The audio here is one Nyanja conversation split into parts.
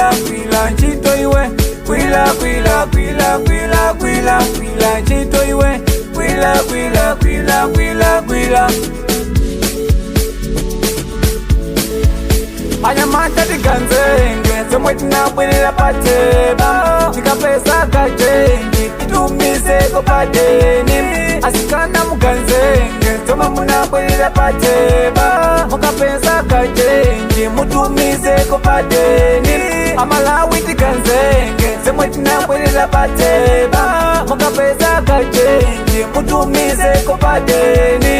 kwila ntchito iwe kwila ntchito iwe kwila anyamata tiganzenge somwe tinabwelera pateba tikapesa kachenji titumizeko padeni asikana muganzenge somwe munabwelera pateba mukapesa kachenji mutumizeko padeni amalawi tiganzenge somwe tinabwelera pateba mukapesa kachenji mutumizeko padeni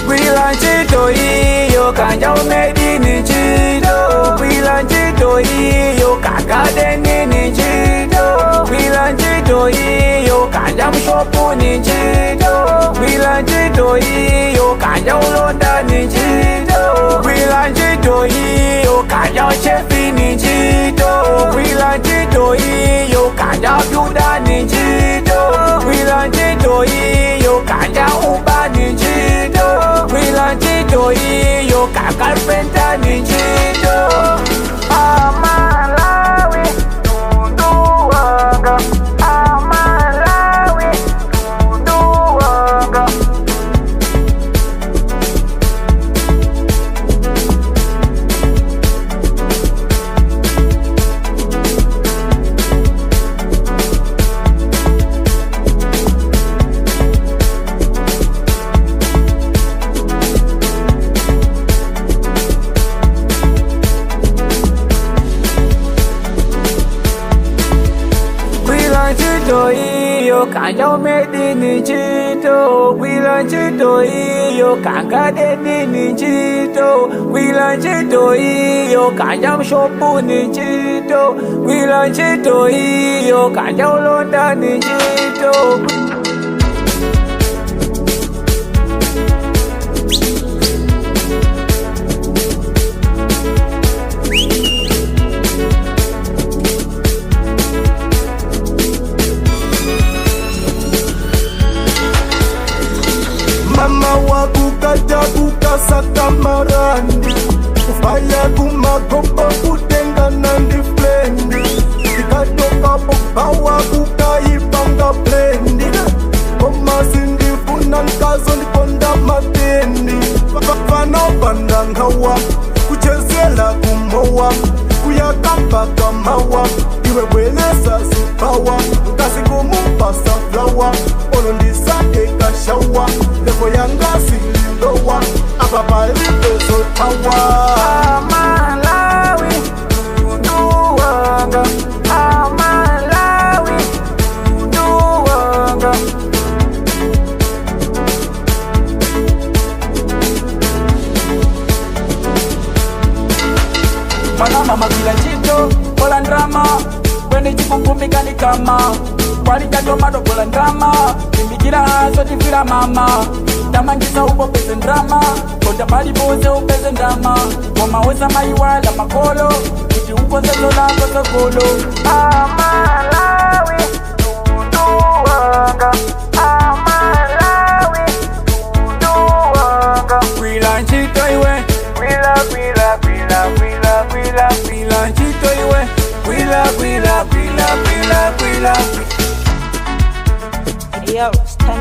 kwila ntchito iyo kanja umedini ntchito kwila ntchito iyo kakadeni ni ntchito kwila ntchito iyo kanja mshopu ni ntchito kwila ntchito iyo kanja ulonda ni ntchito kwila ntchito iyo kanja uchefi ni ntchito kwila ntchito iyo kanja byuda ni ntchito kwila ntchito iyo kanja uba ni ntchito kwila ntchito iyo kakarpenta ni ntchito amalawi tundu wanga amalawi tundu wanga ntchito iyo kanja umedini ntchito kwila ntchito iyo kangadeni ni ntchito kwila ntchito iyo kanja mshopu ni ntchito kwila ntchito iyo kanja ulonda ni ntchito mama wakukata kukasaka marandi kufaya kumakopa kutengana ndi flendi ikatoka pobawa kukaipanga plendi komasi ndifuna nkazo ndikonda matendi vanopanda nkhawa kuchezela kumowa kuyakambaka mawa iwe bwelesa sipawa nkasi kumupasa flawa olondisake shawa levo yangasi lilowa apapalipezo tawa amalawi tundu wanga amalawi tundu wanga mwana magwila ntchito kola ndrama kwene chikumbumikani kama kwalijatomado kola ndrama timbikira haso tifira mama tamangisa upopeze ndrama konda palipoze upeze ndrama komaweza maiwala makolo kuti ukonzezo lako sokolo amalawi tundu wanga amalawi tundu wanga kwila ntchito iwe kwila ntchito iwe kwila Yo, stand